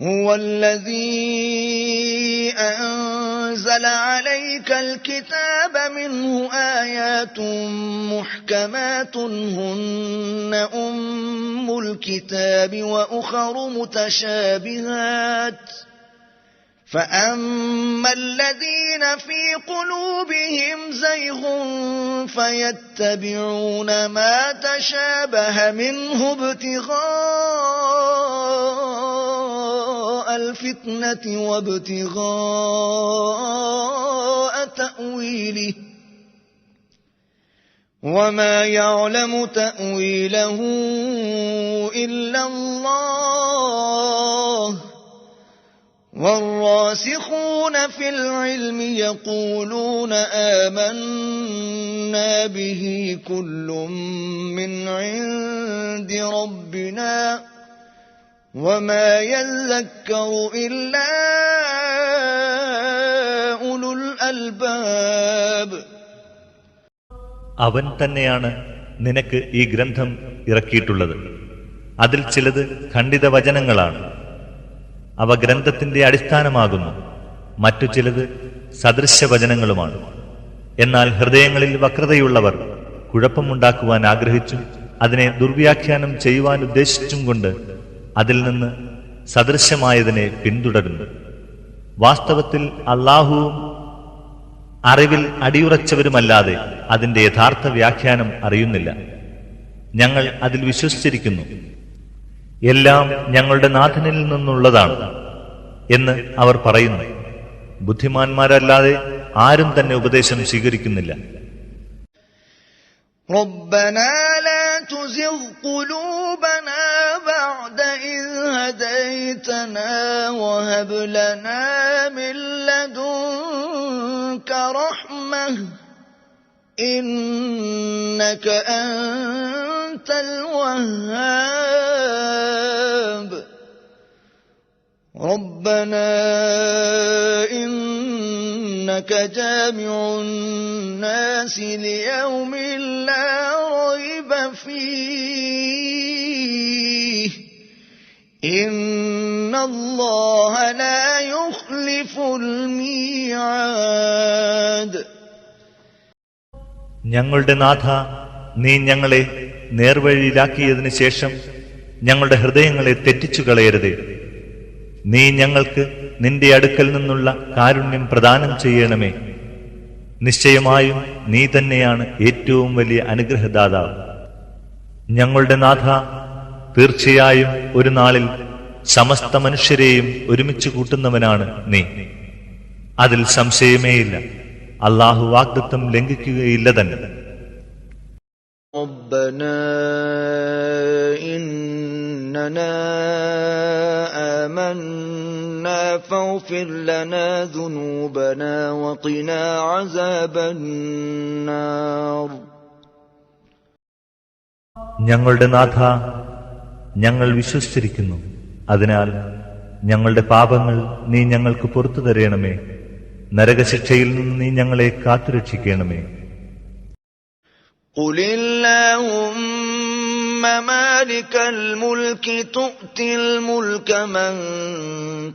هو الذي أنزل عليك الكتاب منه آيات محكمات هن أم الكتاب وأخر متشابهات فأما الذين في قلوبهم زيغ فيتبعون ما تشابه منه ابتغاء الفتنة وابتغاء تأويله وما يعلم تأويله إلا الله والراسخون في العلم يقولون آمنا به كل من عند ربنا وما يذكر إلا أولو الألباب. അവൻ തന്നെയാണ് നിനക്ക് ഈ ഗ്രന്ഥം ഇറക്കിയിട്ടുള്ളത്. അതിൽ ചിലത് ഖണ്ഡിത വചനങ്ങളാണ്. അവ ഗ്രന്ഥത്തിന്റെ അടിസ്ഥാനമാകുന്നു. മറ്റു ചിലത് സദൃശവചനങ്ങളുമാണ്. എന്നാൽ ഹൃദയങ്ങളിൽ വക്രതയുള്ളവർ കുഴപ്പമുണ്ടാക്കുവാൻ ആഗ്രഹിച്ചും അതിനെ ദുർവ്യാഖ്യാനം ചെയ്യുവാൻ ഉദ്ദേശിച്ചും കൊണ്ട് അതിൽ നിന്ന് സദൃശമായതിനെ പിന്തുടരുന്നു. വാസ്തവത്തിൽ അല്ലാഹുവും അറിവിൽ അടിയുറച്ചവരുമല്ലാതെ അതിന്റെ യഥാർത്ഥ വ്യാഖ്യാനം അറിയുന്നില്ല. ഞങ്ങൾ അതിൽ വിശ്വസിച്ചിരിക്കുന്നു. എല്ലാം ഞങ്ങളുടെ നാഥനിൽ നിന്നുള്ളതാണ് എന്ന് അവർ പറയുന്നു. ബുദ്ധിമാന്മാരല്ലാതെ ആരും തന്നെ ഉപദേശം സ്വീകരിക്കുന്നില്ല. ربنا لا تزغ قلوبنا بعد إذ هديتنا وهب لنا من لدنك رحمة إنك أنت الوهاب ربنا إنك جامع الناس ليوم لا ريب فيه إن الله لا يخلف الميعاد. ഞങ്ങളുടെ നാഥ, നീ ഞങ്ങളെ നേർവഴിയിലാക്കിയതിനു ശേഷം ഞങ്ങളുടെ ഹൃദയങ്ങളെ തെറ്റിച്ചു കളയരുതേ. നീ ഞങ്ങൾക്ക് നിന്റെ അടുക്കൽ നിന്നുള്ള കാരുണ്യം പ്രദാനം ചെയ്യണമേ. നിശ്ചയമായും നീ തന്നെയാണ് ഏറ്റവും വലിയ അനുഗ്രഹദാതാവ്. ഞങ്ങളുടെ നാഥ, തീർച്ചയായും ഒരു നാളിൽ സമസ്ത മനുഷ്യരെയും ഒരുമിച്ച് കൂട്ടുന്നവനാണ് നീ. അതിൽ സംശയമേയില്ല. അല്ലാഹു വാഗ്ദത്തം ലംഘിക്കുകയില്ല തന്നെ. ربنا إننا آمنا فاغفر لنا ذنوبنا وقنا عذاب النار. ഞങ്ങളുടെ നാഥ, ഞങ്ങൾ വിശ്വസിച്ചിരിക്കുന്നു. അതിനാൽ ഞങ്ങളുടെ പാപങ്ങൾ നീ ഞങ്ങൾക്ക് പുറത്തു തരയണമേ. നരകശിക്ഷയിൽ നിന്ന് നീ ഞങ്ങളെ കാത്തുരക്ഷിക്കണമേ. قل اللهم مالك الملك تؤتي الملك من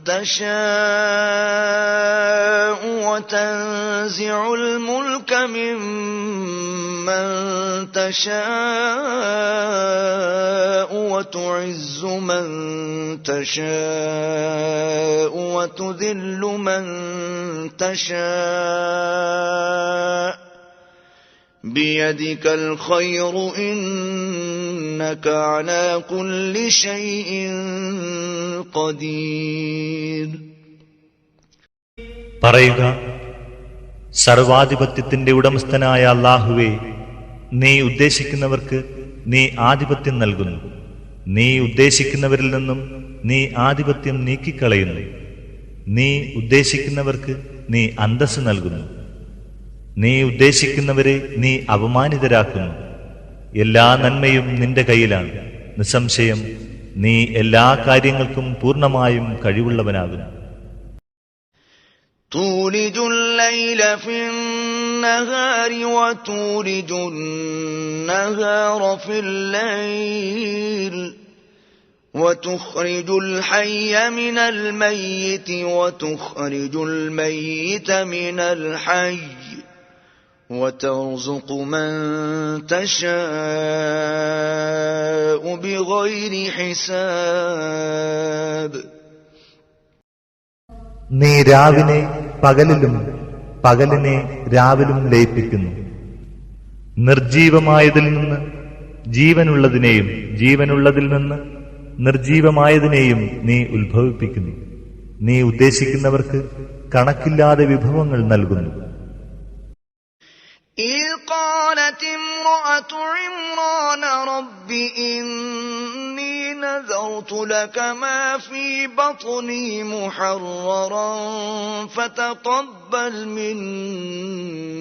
تشاء وتنزع الملك ممن تشاء وتعز من تشاء وتذل من تشاء بيدك الخير إنك على كل شيء قدير. പറയുക, സർവാധിപത്യത്തിന്റെ ഉടമസ്ഥനായ അല്ലാഹുവേ, നീ ഉദ്ദേശിക്കുന്നവർക്ക് നീ ആധിപത്യം നൽകുന്നു. നീ ഉദ്ദേശിക്കുന്നവരിൽ നിന്നും നീ ആധിപത്യം നീക്കിക്കളയുന്നു. നീ ഉദ്ദേശിക്കുന്നവർക്ക് നീ അന്തസ്സ് നൽകുന്നു. നീ ഉദ്ദേശിക്കുന്നവരെ നീ അപമാനിതരാക്കുന്നു. എല്ലാ നന്മയും നിന്റെ കയ്യിലാണ്. നിസ്സംശയം നീ എല്ലാ കാര്യങ്ങൾക്കും പൂർണ്ണമായും കഴിവുള്ളവനാകുന്നു. تولج الليل في النهار وتولج النهار في الليل وتخرج الحي من الميت وتخرج الميت من الحي وترزق من تشاء بغير حساب. നീ രാവിനെ പകലിലും പകലിനെ രാവിലും ലയിപ്പിക്കുന്നു. നിർജീവമായതിൽ നിന്ന് ജീവനുള്ളതിനെയും ജീവനുള്ളതിൽ നിന്ന് നിർജീവമായതിനെയും നീ ഉത്ഭവിപ്പിക്കുന്നു. നീ ഉദ്ദേശിക്കുന്നവർക്ക് കണക്കില്ലാതെ വിഭവങ്ങൾ നൽകുന്നു. إذ قالت امرأة عمران رب إني نذرت لك ما في بطني محررا فتقبل مني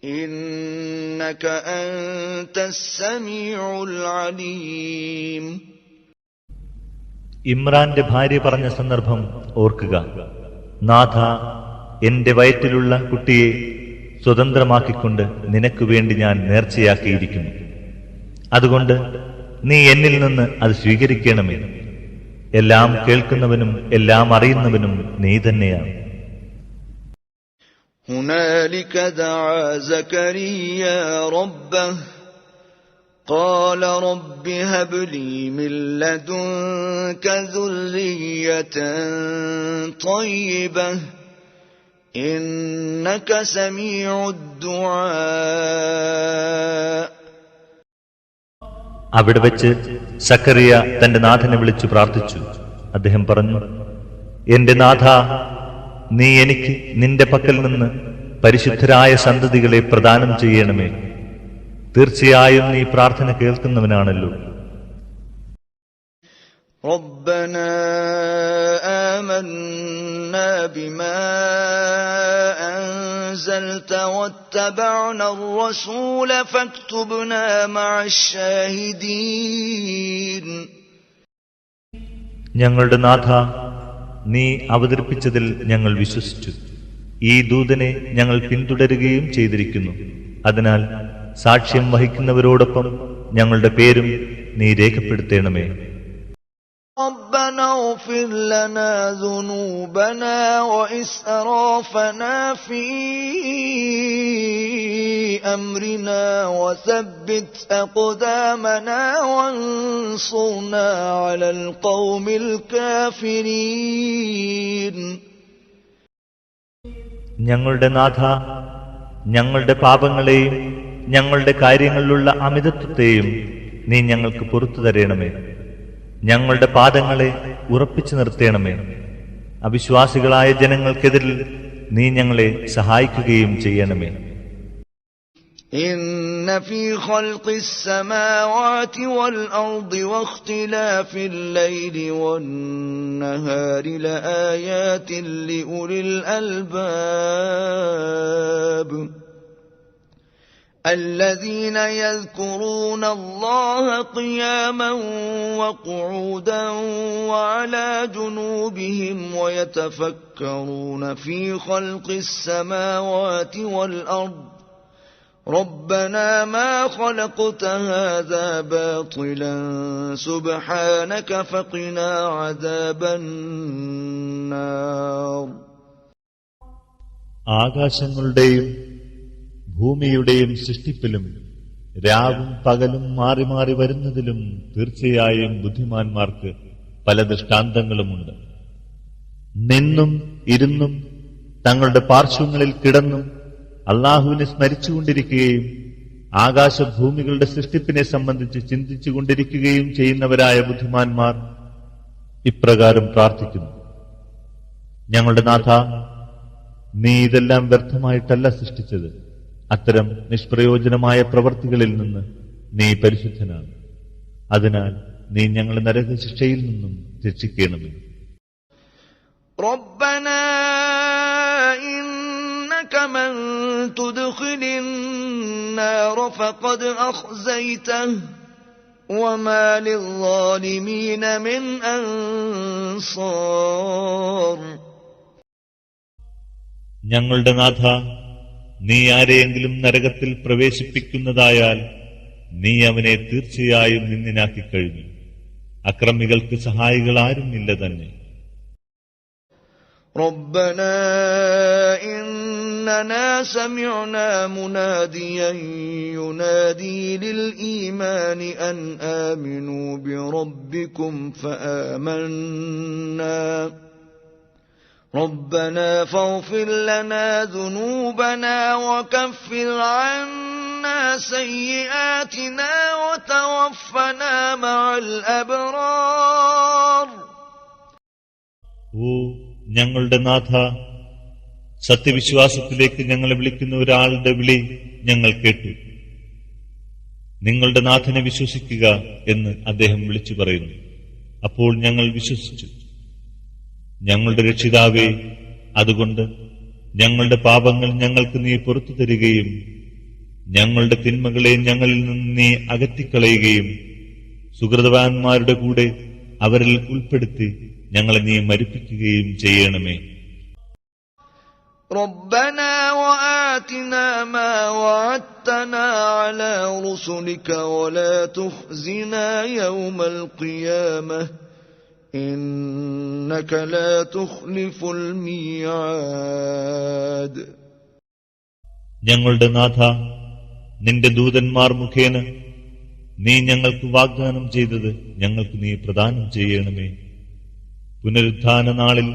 إنك أنت السميع العليم. ഇമ്രാന്റെ ഭാര്യ പറഞ്ഞ സന്ദർഭം ഓർക്കുക. നാഥ, എന്റെ വയറ്റിലുള്ള കുട്ടിയെ സ്വതന്ത്രമാക്കിക്കൊണ്ട് നിനക്ക് വേണ്ടി ഞാൻ നേർച്ചയാക്കിയിരിക്കുന്നു. അതുകൊണ്ട് നീ എന്നിൽ നിന്ന് അത് സ്വീകരിക്കണമേ. എല്ലാം കേൾക്കുന്നവനും എല്ലാം അറിയുന്നവനും നീ തന്നെയാണ്. هنالك دعا زكريا ربه قال رب هب لي من لدنك ذرية طيبة إنك سميع الدعاء. അവിടെ വെച്ച് സക്കറിയ തന്റെ നാഥനെ വിളിച്ചു പ്രാർത്ഥിച്ചു. അദ്ദേഹം പറഞ്ഞു, എന്റെ നാഥ, നീ എനിക്ക് നിന്റെ പക്കൽ നിന്ന് പരിശുദ്ധരായ സന്തതികളെ പ്രദാനം ചെയ്യണമേ. തീർച്ചയായും നീ പ്രാർത്ഥന കേൾക്കുന്നവനാണല്ലോ. ربنا آمنا بما أنزلت واتبعنا الرسول فاكتبنا مع الشاهدين. ഞങ്ങളുടെ നാഥ, നീ അവതരിപ്പിച്ചതിൽ ഞങ്ങൾ വിശ്വസിച്ചു. ഈ ദൂതനെ ഞങ്ങൾ പിന്തുടരുകയും ചെയ്തിരിക്കുന്നു. അതിനാൽ സാക്ഷ്യം വഹിക്കുന്നവരോടൊപ്പം ഞങ്ങളുടെ പേരും നീ രേഖപ്പെടുത്തണമേ. ربنا اغفر لنا ذنوبنا وإسرافنا في أمرنا وثبت أقدامنا وانصرنا على القوم الكافرين. ഞങ്ങളുടെ നാഥ, ഞങ്ങളുടെ പാപങ്ങളെയും ഞങ്ങളുടെ കാര്യങ്ങളിലുള്ള അമിതത്വത്തെയും നീ ഞങ്ങൾക്ക് പുറത്തു തരണമേ. ഞങ്ങളുടെ പാദങ്ങളെ ഉറപ്പിച്ചു നിർത്തേണമേ. അവിശ്വാസികളായ ജനങ്ങൾക്കെതിരിൽ നീ ഞങ്ങളെ സഹായിക്കുകയും ചെയ്യണമേ. إن في خلق السماوات والأرض واختلاف الليل والنهار لآيات لأولي الألباب الذين يذكرون الله قياما وقعودا وعلى جنوبهم ويتفكرون في خلق السماوات والأرض ربنا ما خلقت هذا باطلا سبحانك فقنا عذاب النار. ആകാശങ്ങളുടെയും ഭൂമിയുടെയും സൃഷ്ടിപ്പിലും രാവും പകലും മാറി മാറി വരുന്നതിലും തീർച്ചയായും ബുദ്ധിമാന്മാർക്ക് പല ദൃഷ്ടാന്തങ്ങളുമുണ്ട്. നിന്നും ഇരുന്നും തങ്ങളുടെ പാർശ്വങ്ങളിൽ കിടന്നും അള്ളാഹുവിനെ സ്മരിച്ചുകൊണ്ടിരിക്കുകയും ആകാശഭൂമികളുടെ സൃഷ്ടിപ്പിനെ സംബന്ധിച്ച് ചിന്തിച്ചുകൊണ്ടിരിക്കുകയും ചെയ്യുന്നവരായ ബുദ്ധിമാന്മാർ ഇപ്രകാരം പ്രാർത്ഥിക്കുന്നു: ഞങ്ങളുടെ നാഥ, നീ ഇതെല്ലാം വ്യർത്ഥമായിട്ടല്ല സൃഷ്ടിച്ചത്. അത്തരം നിഷ്പ്രയോജനമായ പ്രവർത്തികളിൽ നിന്ന് നീ പരിശുദ്ധനാണ്. അതിനാൽ നീ ഞങ്ങളെ നരകശിക്ഷയിൽ നിന്നും രക്ഷിക്കണമേ. ربنا إنك من تدخل النار فقد أخزيته وما للظالمين من أنصار. ഞങ്ങളുടെ നാഥ, നീ ആരെയെങ്കിലും നരകത്തിൽ പ്രവേശിപ്പിക്കുന്നതായാൽ നീ അവനെ തീർച്ചയായും നിന്ദിനാക്കിക്കഴിഞ്ഞു. അക്രമികൾക്ക് സഹായികളാരുമില്ല തന്നെ. ربنا إننا سمعنا مناديا ينادي للإيمان أن آمنوا بربكم فآمنا ربنا فاغفر لنا ذنوبنا وكفر عنا سيئاتنا وتوفنا مع الأبرار. ഓ ഞങ്ങളുടെ നാഥ, സത്യവിശ്വാസത്തിലേക്ക് ഞങ്ങളെ വിളിക്കുന്ന ഒരാളുടെ വിളി ഞങ്ങൾ കേട്ടു. നിങ്ങളുടെ നാഥനെ വിശ്വസിക്കുക എന്ന് അദ്ദേഹം വിളിച്ചു പറയുന്നു. അപ്പോൾ ഞങ്ങൾ വിശ്വസിച്ചു. ഞങ്ങളുടെ രക്ഷിതാവേ, അതുകൊണ്ട് ഞങ്ങളുടെ പാപങ്ങൾ ഞങ്ങൾക്ക് നീ പുറത്തു തരികയും ഞങ്ങളുടെ തിന്മകളെ ഞങ്ങളിൽ നിന്ന് നീ അകറ്റിക്കളയുകയും സുഹൃതവാന്മാരുടെ കൂടെ അവരിൽ ഉൾപ്പെടുത്തി ഞങ്ങളെ നീ മരിപ്പിക്കുകയും ചെയ്യണമേ. ربنا وآتنا ما وعدتنا على رسلك ولا تخزنا يوم القيامة إنك لا تخلف الميعاد. ഞങ്ങളുടെ നാഥ, നിന്റെ ദൂതന്മാർ മുഖേന നീ ഞങ്ങൾക്ക് വാഗ്ദാനം ചെയ്തത് ഞങ്ങൾക്ക് നീ പ്രദാനം ചെയ്യണമേ. പുനരുത്ഥാന നാളിൽ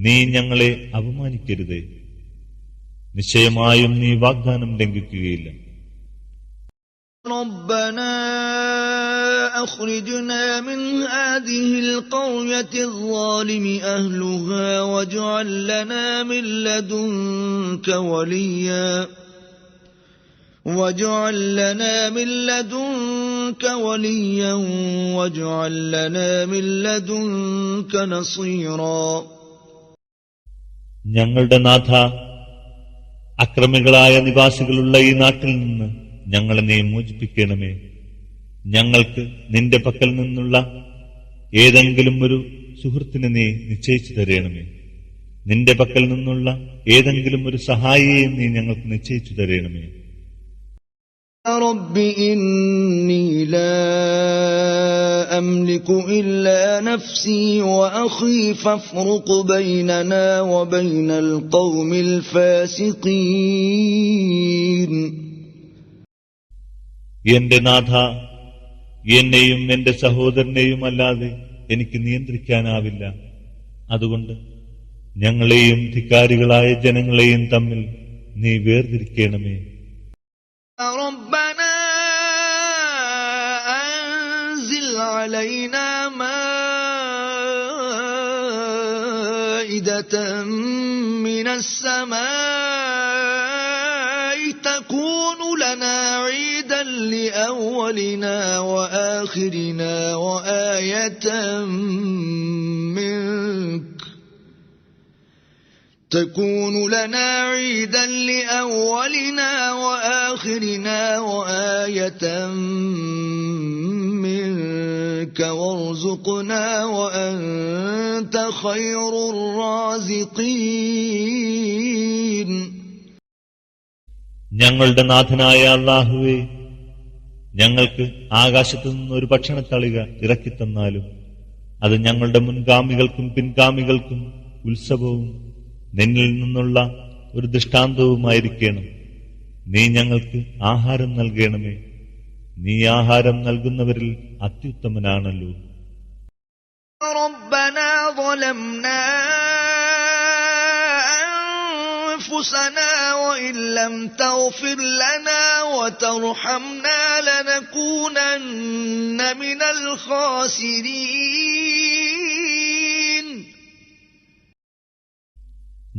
നീ ഞങ്ങളെ അപമാനിക്കരുതേ. നിശ്ചയമായും നീ വാഗ്ദാനം ലംഘിക്കുകയില്ല. ربنا أخرجنا من هذه القرية الظالم أهلها واجعل لنا من لدنك وليا واجعل لنا من لدنك وليا واجعل لنا من لدنك نصيرا. ഞങ്ങളുടെ നാഥ, അക്രമികളായ നിവാസികളുള്ള ഈ നാട്ടിൽ നിന്ന് ഞങ്ങളെ നീ മോചിപ്പിക്കണമേ. ഞങ്ങൾക്ക് നിന്റെ പക്കൽ നിന്നുള്ള ഏതെങ്കിലും ഒരു സുഹൃത്തിനെ നീ നിശ്ചയിച്ചു തരേണമേ. നിന്റെ പക്കൽ നിന്നുള്ള ഏതെങ്കിലും ഒരു സഹായിയെ നീ ഞങ്ങൾക്ക് നിശ്ചയിച്ചു തരേണമേ. رب إني لا أملك إلا نفسي وأخي فافرق بيننا وبين القوم الفاسقين. എന്റെ നാഥ, എന്നെയും എന്റെ സഹോദരനെയും അല്ലാതെ എനിക്ക് നിയന്ത്രിക്കാനാവില്ല. അതുകൊണ്ട് ഞങ്ങളെയും ധിക്കാരികളായ ജനങ്ങളെയും തമ്മിൽ നീ വേർതിരിക്കണമേ. ربنا أنزل علينا مائدة من السماء تكون لنا عيدا لأولنا وآخرنا وآية منك تكون لنا عيدا لأولنا وآخرنا وآية منك وارزقنا وأنت خير الرازقين. ഞങ്ങളുടെ നാഥനായ അല്ലാഹുവേ, ഞങ്ങൾക്ക് ആകാശത്തു നിന്നൊരു ഭക്ഷണത്തളിക ഇറക്കിത്തന്നാലും അത് ഞങ്ങളുടെ മുൻഗാമികൾക്കും പിൻഗാമികൾക്കും ഉത്സവവും നിന്നിൽ നിന്നുള്ള ഒരു ദൃഷ്ടാന്തവുമായിരിക്കണം. നീ ഞങ്ങൾക്ക് ആഹാരം നൽകണമേ. നീ ആഹാരം നൽകുന്നവരിൽ അത്യുത്തമനാണല്ലോ. ربنا ظلمنا أنفسنا وإن لم تغفر لنا وترحمنا لنكونن من الخاسرين.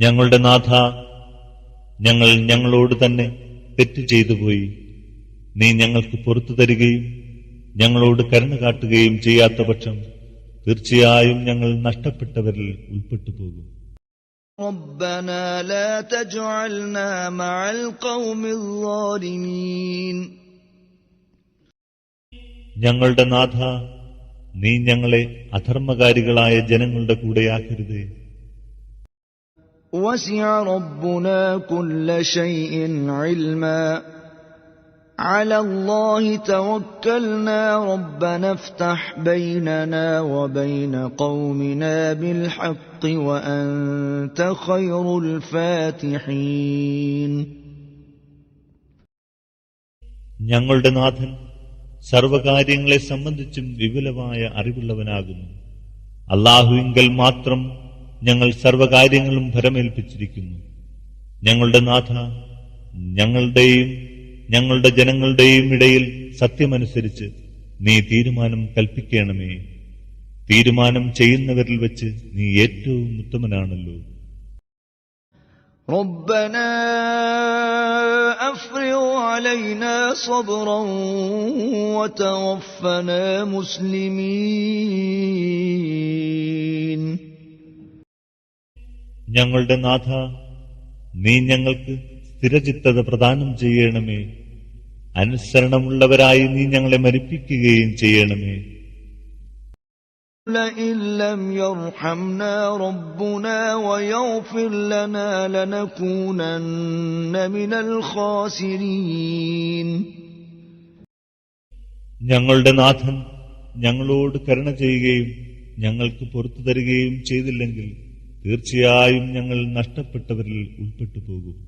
ഞങ്ങളുടെ നാഥ, ഞങ്ങൾ ഞങ്ങളോട് തന്നെ തെറ്റ് ചെയ്തുപോയി. നീ ഞങ്ങൾക്ക് പുറത്തു തരികയും ഞങ്ങളോട് കരുണ കാട്ടുകയും ചെയ്യാത്ത പക്ഷം തീർച്ചയായും ഞങ്ങൾ നഷ്ടപ്പെട്ടവരിൽ ഉൾപ്പെട്ടുപോകും. ربنا لا تجعلنا مع القوم الظالمين. ഞങ്ങളുടെ നാഥ, നീ ഞങ്ങളെ അധർമ്മകാരികളായ ജനങ്ങളുടെ കൂടെയാക്കരുതേ. وسع ربنا كل شيء علما على الله توكلنا ربنا افتح بيننا وبين قومنا بالحق وأنت خير الفاتحين. ഞങ്ങളുടെ നാഥൻ സർവകാര്യങ്ങളെ സംബന്ധിച്ചും വിപുലമായ അറിവുള്ളവനാകുന്നു. അല്ലാഹുവിങ്കൽ മാത്രം ഞങ്ങൾ സർവകാര്യങ്ങളും ഭരമേൽപ്പിച്ചിരിക്കുന്നു. ഞങ്ങളുടെ നാഥ, ഞങ്ങളുടെയും ഞങ്ങളുടെ ജനങ്ങളുടെയും ഇടയിൽ സത്യമനുസരിച്ച് നീ തീരുമാനം കൽപ്പിക്കണമേ. തീരുമാനം ചെയ്യുന്നവരിൽ വെച്ച് നീ ഏറ്റവും ഉത്തമനാണല്ലോ. ربنا أفرغ علينا صبرا وتوفنا مسلمين. ഞങ്ങളുടെ നാഥ, നീ ഞങ്ങൾക്ക് സ്ഥിരചിത്തത പ്രദാനം ചെയ്യണമേ. അനുസരണമുള്ളവരായി നീ ഞങ്ങളെ മരിപ്പിക്കുകയും ചെയ്യണമേ. لئن لم يرحمنا ربنا ويغفر لنا لنكونن من الخاسرين. ഞങ്ങളുടെ നാഥൻ ഞങ്ങളോട് കരുണ ചെയ്യുകയും ഞങ്ങൾക്ക് പുറത്തു തരികയും ചെയ്തില്ലെങ്കിൽ തീർച്ചയായും ഞങ്ങൾ നഷ്ടപ്പെട്ടവരിൽ ഉൾപ്പെട്ടു പോകും.